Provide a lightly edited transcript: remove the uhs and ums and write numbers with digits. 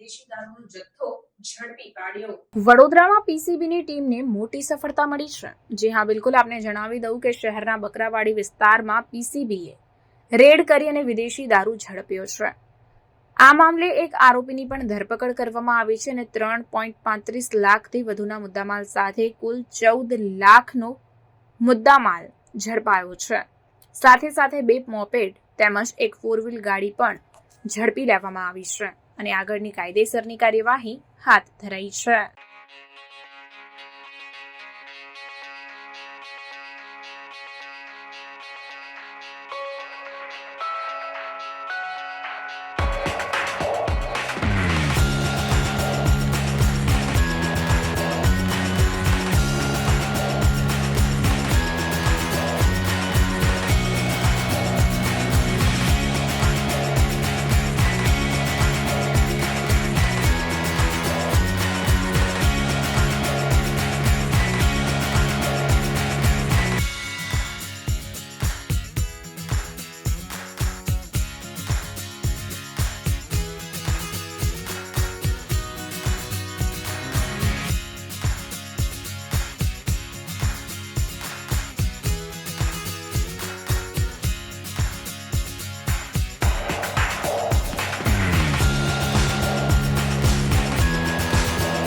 વિદેશી દારૂનો જથ્થો ઝડપી પાડ્યો। વડોદરામાં પીસીબીની ટીમને મોટી સફળતા મળી છે। જી હા, બિલકુલ આપને જણાવી દઉં કે શહેરના બકરાવાડી વિસ્તારમાં પીસીબીએ રેડ કરી અને વિદેશી દારૂ ઝડપ્યો છે। આ મામલે એક આરોપીની પણ ધરપકડ કરવામાં આવી છે અને 3.35 લાખથી વધુના મુદ્દામાલ સાથે કુલ 14 લાખનો મુદ્દામાલ ઝડપાયો છે। સાથે સાથે 2 મોપેડ તેમજ એક 4 વ્હીલ ગાડી પણ ઝડપી લેવામાં આવી છે અને આગળની કાયદેસરની કાર્યવાહી હાથ ધરાઈ છે।